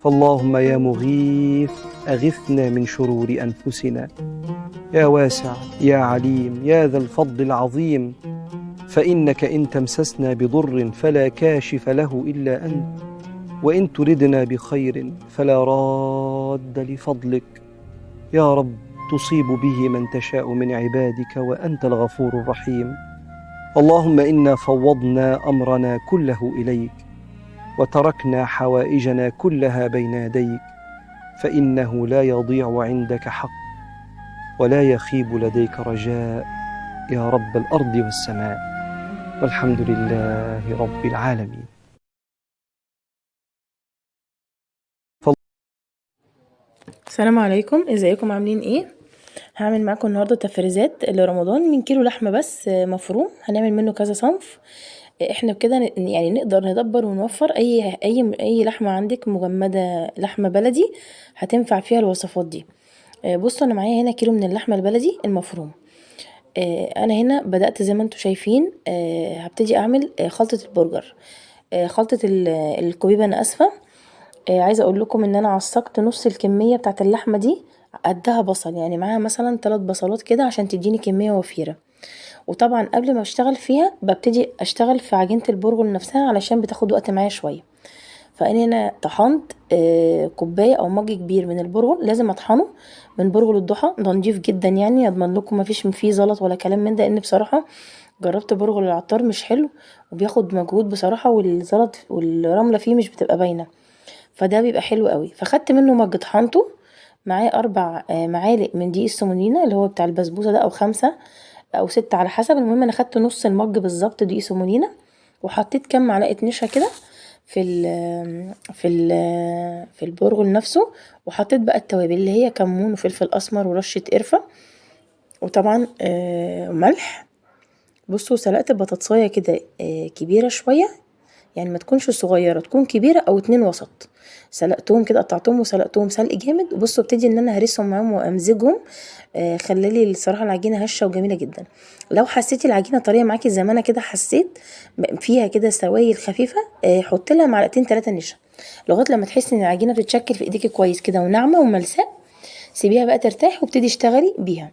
فاللهم يا مغيث أغثنا من شرور أنفسنا، يا واسع يا عليم يا ذا الفضل العظيم، فإنك إن تمسسنا بضر فلا كاشف له إلا أنت، وإن تردنا بخير فلا راد لفضلك. يا رب تصيب به من تشاء من عبادك وأنت الغفور الرحيم. اللهم إنا فوضنا أمرنا كله إليك، وتركنا حوائجنا كلها بين يديك، فإنه لا يضيع عندك حق ولا يخيب لديك رجاء، يا رب الأرض والسماء، والحمد لله رب العالمين. السلام عليكم، ازيكم عاملين ايه؟ هعمل معاكم النهارده تفريزات لرمضان من كيلو لحمه بس مفروم. هنعمل منه كذا صنف. احنا بكده يعني نقدر ندبر ونوفر اي لحمه عندك مجمده، لحمه بلدي هتنفع فيها الوصفات دي. بصوا، انا معايا هنا كيلو من اللحمه البلدي المفروم. انا هنا بدأت زي ما انتم شايفين. هبتدي اعمل خلطه البرجر، خلطه الكوبيبه. انا اسفه، عايزه اقول لكم ان انا عصقت نص الكميه بتاعه اللحمه دي، قدها بصل، يعني معاها مثلا 3 بصلات كده عشان تديني كميه وفيره. وطبعا قبل ما اشتغل فيها ببتدي اشتغل في عجينه البرغل نفسها علشان بتاخد وقت معايا شويه. فانا هنا طحنت كوبايه او مج كبير من البرغل، لازم اطحنه من برغل الضحى، ده نضيف جدا، يعني اضمن لكم مفيش فيه زلط ولا كلام من ده، لان بصراحه جربت برغل العطار مش حلو وبياخد مجهود بصراحه، والزلط والرمله فيه مش بتبقى باينه، فده بيبقى حلو قوي. فخدت منه مج طحنته، معاه 4 معالق من دقيق السمولينا اللي هو بتاع البسبوسه ده، او 5 او 6 على حسب. المهم انا خدت نص المج بالظبط دقيق سمولينا، وحطيت كام معلقه نشا كده في البرغل نفسه، وحطيت بقى التوابل اللي هي كمون وفلفل اسمر ورشه قرفه، وطبعا ملح. بصوا، سلقت البطاطسايه كده كبيره شويه، يعني ما تكونش صغيره، تكون كبيره او 2 وسط. سلقتهم كده، قطعتهم وسلقتهم سلق جامد. وبصوا ابتدي ان انا هرسهم معاهم وامزجهم. خلالي الصراحه العجينه هشه وجميله جدا. لو حسيتي العجينه طريه معاكي زي ما انا كده حسيت فيها كده سوائل خفيفه، حط لها معلقتين 3 نشا لغايه لما تحسي ان العجينه بتتشكل في ايديكي كويس كده وناعمه وملساء. سيبيها بقى ترتاح وابتدي اشتغلي بيها.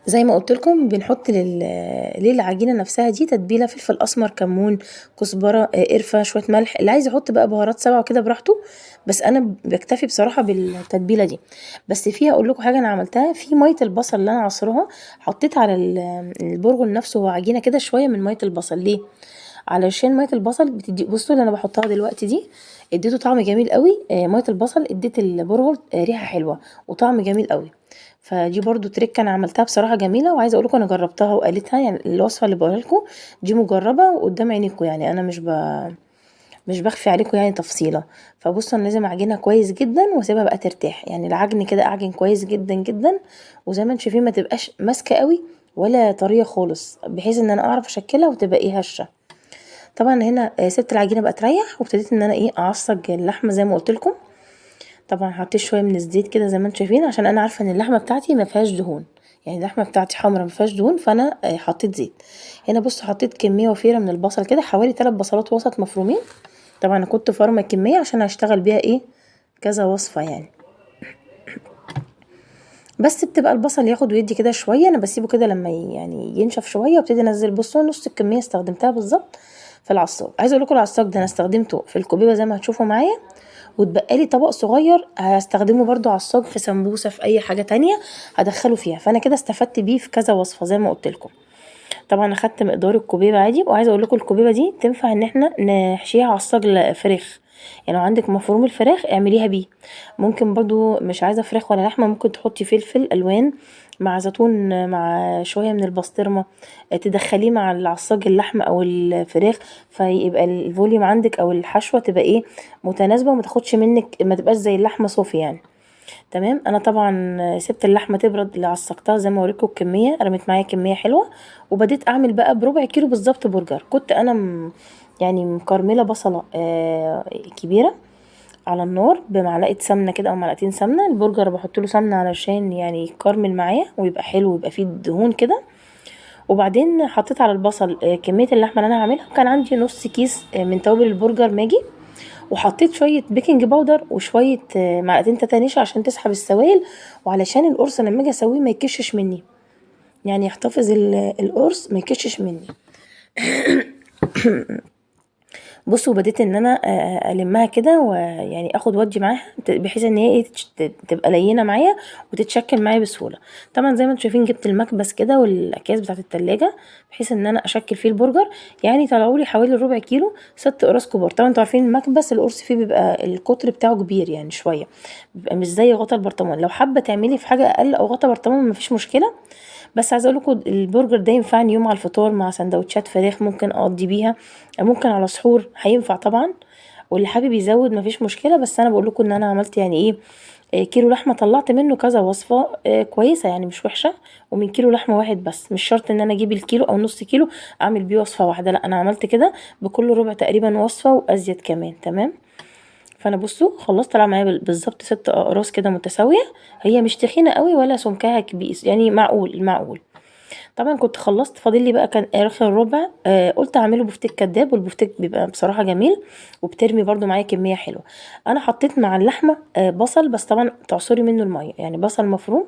زي ما قلت لكم بنحط للعجينه نفسها دي تتبيله: فلفل اسمر، كمون، كزبره، قرفه، شويه ملح. اللي عايز يحط بقى بهارات سبعه وكده براحته، بس انا بكتفي بصراحه بالتتبيله دي. بس فيها اقول لكم حاجه انا عملتها: في ميه البصل اللي انا عصرها حطيت على البرغل نفسه وعجينه كده شويه من ميه البصل. ليه؟ علشان ميه البصل بتدي، بصوا اللي انا بحطها دلوقتي دي اديته طعم جميل قوي. ميه البصل اديت البرغل ريحه حلوه وطعم جميل قوي. فدي برضو تريك انا عملتها بصراحه جميله، وعايزه اقول لكم انا جربتها وقالتها، يعني الوصفه اللي بقولها لكم دي مجربه وقدام عينيكم، يعني انا مش بخفي عليكم يعني تفصيله. فبصوا انا لازم اعجنها كويس جدا واسيبها بقى ترتاح، يعني العجن كده اعجن كويس جدا جدا، وزي ما انتم شايفين ما تبقاش ماسكه قوي ولا طريه خالص، بحيث ان انا اعرف اشكلها وتبقى ايه هشه. طبعا هنا سبت العجينه بقى تريح، وابتديت ان انا اعصج اللحمه زي ما قلت لكم. طبعا حطيت شويه من الزيت كده زي ما انتم شايفين، عشان انا عارفه ان اللحمه بتاعتي ما فيهاش دهون، يعني اللحمه بتاعتي حمرا ما فيهاش دهون، فانا حطيت زيت. هنا بصوا حطيت كميه وفيره من البصل كده، حوالي 3 بصلات وسط مفرومين. طبعا انا كنت فارمه كميه عشان هشتغل بيها كذا وصفه يعني. بس بتبقى البصل ياخد ويدي كده شويه، انا بسيبه كده لما يعني ينشف شويه وابتدي انزل. بصوا نص الكميه استخدمتها بالظبط في العصاج. عايزه اقول لكم العصاج ده انا استخدمته في الكوبيبه زي ما هتشوفوا معايا، واتبقى لي طبق صغير هستخدمه برضو عصاج في سمبوسه في اي حاجه تانية هدخله فيها، فانا كده استفدت بيه في كذا وصفه زي ما قلت لكم. طبعا اخدت مقدار الكوبيبه عادي، وعايزه اقول لكم الكوبيبه دي تنفع ان احنا نحشيها عصاج فراخ، يعني لو عندك مفروم الفراخ اعمليها بيه. ممكن برضو مش عايزه فراخ ولا لحمه، ممكن تحطي فلفل الوان مع زيتون مع شويه من البسطرمه، تدخليه مع العصاج اللحمه او الفراخ، فيبقى الفوليوم عندك او الحشوه تبقى متناسبه، وما تاخدش منك، ما تبقاش زي اللحمه صوفي يعني. تمام. انا طبعا سبت اللحمه تبرد، اللي عصقتها زي ما اوريكم الكميه، رميت معايا كميه حلوه، وبديت اعمل بقى بربع كيلو بالظبط برجر. كنت انا يعني مكرمله بصله كبيره على النار بمعلقه سمنه كده او معلقتين سمنه. البرجر بحط له سمنه علشان يعني يكرمل معايا ويبقى حلو ويبقى فيه دهون كده. وبعدين حطيت على البصل كميه اللحمه اللي انا هعملها، وكان عندي نص كيس من توابل البرجر ماجي، وحطيت شويه بيكنج باودر وشويه معلقتين تاتا نشا عشان تسحب السوائل، وعلشان القرص لما اجي اسويه ما يكشش مني، يعني يحتفظ القرص ما يكشش مني. بصوا بديت ان انا المها كده ويعني اخد ودي معاها بحيث ان هي تبقى لينه معايا وتتشكل معايا بسهوله. طبعا زي ما انتم شايفين جبت المكبس كده والاكياس بتاعه التلاجة بحيث ان انا اشكل فيه البرجر، يعني طلعوا لي حوالي ربع كيلو 6 اقراص كبار. طبعا انتوا عارفين المكبس القرص فيه بيبقى القطر بتاعه كبير يعني شويه، بيبقى مش زي غطا البرطمان. لو حابه تعملي في حاجه اقل او غطا برطمان مفيش مشكله، بس عايزه اقول لكم البرجر ده ينفعني يوم على الفطار مع سندوتشات فراخ ممكن اقضي بيها، ممكن على سحور هينفع طبعا، واللي حابب يزود مفيش مشكله. بس انا بقول لكم ان انا عملت يعني ايه كيلو لحمه طلعت منه كذا وصفه كويسه يعني مش وحشه، ومن كيلو لحمه واحد بس، مش شرط ان انا اجيب الكيلو او نص كيلو اعمل بيه وصفه واحده، لا انا عملت كده بكل ربع تقريبا وصفه وازيد كمان. تمام، فانا بصوا خلصت طلع معايا بالظبط 6 اقراص كده متساويه، هي مش تخينه قوي ولا سمكها كبير، يعني معقول. طبعا كنت خلصت فاضل لي بقى كان اخر ربع، قلت اعمله بفتيك كداب، والبفتيك بيبقى بصراحه جميل وبترمي برده معايا كميه حلوه. انا حطيت مع اللحمه بصل، بس طبعا تعصري منه الميه، يعني بصل مفروم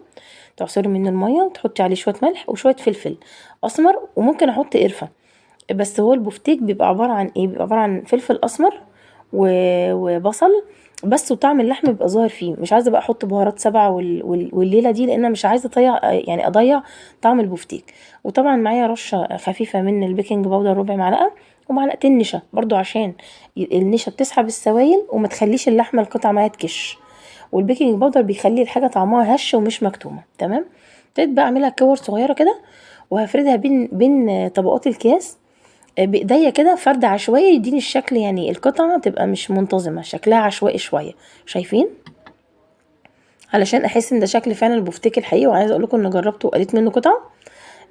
تعصري منه الميه وتحطي عليه شويه ملح وشويه فلفل اسمر، وممكن احط قرفه. بس هو البفتيك بيبقى عباره عن ايه، بيبقى عباره عن فلفل اسمر وبصل بس، وطعم اللحم بيبقى ظاهر فيه. مش عايزه بقى احط بهارات سبعه والليله دي، لان انا مش عايزه اضيع طعم البفتيك. وطبعا معايا رشه خفيفه من البيكنج باودر ربع معلقه، ومعلقتين نشا برضو عشان النشا بتسحب السوائل وما تخليش اللحمه القطعه معايا تكش، والبيكنج باودر بيخلي الحاجه طعمها هشه ومش مكتومه. تمام، ابتديت بقى اعملها كور صغيره كده وهفردها بين طبقات الكياس بايديا كده، فرد عشوائي يديني الشكل، يعني القطعه تبقى مش منتظمه شكلها عشوائي شويه، شايفين، علشان احس ان ده شكل فعلا البفتيك الحقيقي. وعايزه اقول لكم ان جربته وقليت منه قطعه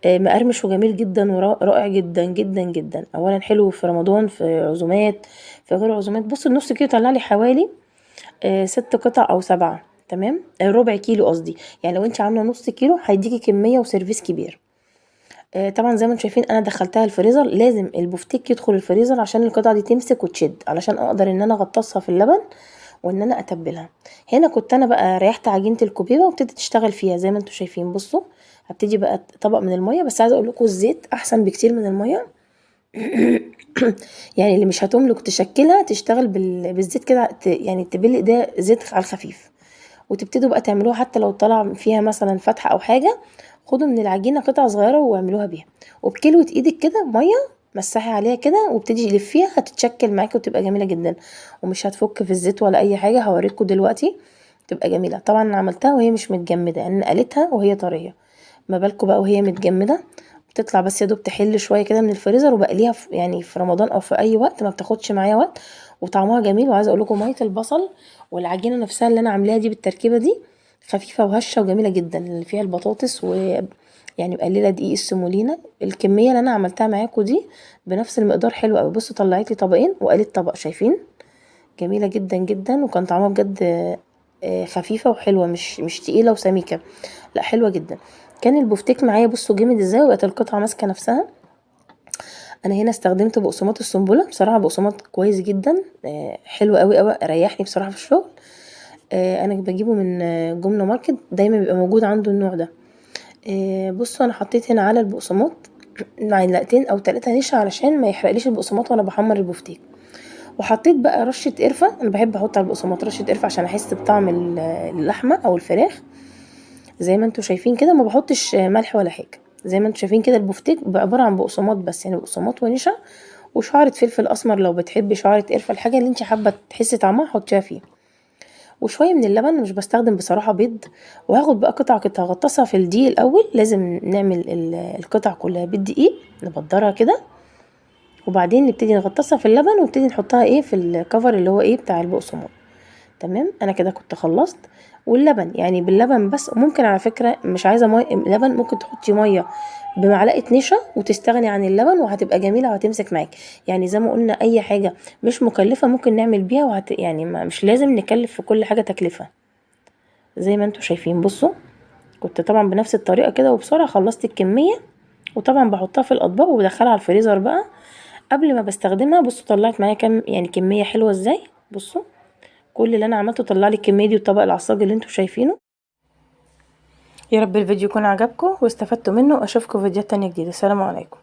مقرمش وجميل جدا ورائع جدا جدا جدا. اولا حلو في رمضان، في عزومات، في غير عزومات. بص النص كيلو طلع لي حوالي 6 قطع او 7. تمام، ربع كيلو قصدي، يعني لو انت عامله نص كيلو هيديكي كميه وسيرفيس كبير. طبعا زي ما انتم شايفين انا دخلتها الفريزر، لازم البفتيك يدخل الفريزر عشان القطعه دي تمسك وتشد، علشان اقدر ان انا اغطسها في اللبن وان انا اتبلها. هنا كنت انا بقى ريحت عجينه الكوبيبه وابتديت اشتغل فيها زي ما انتم شايفين. بصوا هبتدي بقى طبق من الميه، بس عايزه اقول لكم الزيت احسن بكتير من الميه. يعني اللي مش هتملك تشكلها تشتغل بالزيت كده، يعني تبل ايديها زيت على الخفيف، وتبتدوا بقى تعملوها حتى لو طلع فيها مثلا فتحه او حاجه، خدوا من العجينه قطع صغيره واعملوها بيها، وبكلوه ايدك كده ميه مسحي عليها كده وابتدي تلفيها، هتتشكل معاكي وتبقى جميله جدا ومش هتفك في الزيت ولا اي حاجه. هوريكم دلوقتي تبقى جميله. طبعا انا عملتها وهي مش متجمده، يعني انا قليتها وهي طريه، ما بالكم بقى وهي متجمده. بتطلع بس يا دوب تحل شويه كده من الفريزر، وبقليها يعني في رمضان او في اي وقت ما بتاخدش معايا وقت، وطعمها جميل. وعايزه اقول لكم ميه البصل والعجينه نفسها اللي انا عاملاها دي بالتركيبه دي خفيفه وهشه وجميله جدا، اللي فيها البطاطس يعني مقلله دقيق السيمولينا. الكميه اللي انا عملتها معاكم دي بنفس المقدار حلو قوي. بصوا طلعت لي طبقين وقلت طبق، شايفين جميله جدا جدا، وكان طعمها بجد خفيفه وحلوه، مش تقيله وسميكه، لا حلوه جدا. كان البفتيك معايا بصوا جامد ازاي، وبقت القطعه ماسكه نفسها. انا هنا استخدمت بقسماط السنبله، بصراحه بقسماط كويس جدا حلو قوي قوي، ريحني بصراحه في الشغل. انا بجيبه من جمله ماركت، دايما بيبقى موجود عنده النوع ده. بصوا انا حطيت هنا على البقسماط معلقتين او 3 نشا علشان ما يحرقليش البقسماط وانا بحمر البفتيك، وحطيت بقى رشه قرفه. انا بحب احط على البقسماط رشه قرفه عشان احس بطعم اللحمه او الفراخ. زي ما انتوا شايفين كده ما بحطش ملح ولا حاجه، زي ما انتوا شايفين كده البفتيك عباره عن بقسماط بس، يعني بقسماط ونشا وشعره فلفل اسمر، لو بتحبي شعره قرفه الحاجه اللي انت حابه تحسي طعمها حطيها فيه، وشويه من اللبن. مش بستخدم بصراحه بيض. وهاخد بقى قطعه قطعه اغطسها في الدقيق الاول، لازم نعمل القطع كلها بالدقيق نبدرها كده، وبعدين نبتدي نغطسها في اللبن ونبتدي نحطها ايه في الكفر اللي هو ايه بتاع البقسماط. تمام، انا كده كنت خلصت. واللبن يعني باللبن بس، ممكن على فكره مش عايزه لبن ممكن تحطي ميه بمعلقه نشا وتستغني عن اللبن وهتبقى جميله وهتمسك معاك. يعني زي ما قلنا اي حاجه مش مكلفه ممكن نعمل بيها يعني مش لازم نكلف في كل حاجه تكلفه. زي ما انتوا شايفين بصوا كنت طبعا بنفس الطريقه كده وبسرعه خلصت الكميه، وطبعا بحطها في الاطباق وبدخلها على الفريزر بقى قبل ما بستخدمها. بصوا طلعت معايا كام يعني كميه حلوه ازاي، بصوا كل اللي انا عملته طلع لي الكميه دي وطبق العصاج اللي انتوا شايفينه. يا رب الفيديو يكون عجبكم واستفدتوا منه، اشوفكم في فيديوهات تانية جديدة. السلام عليكم.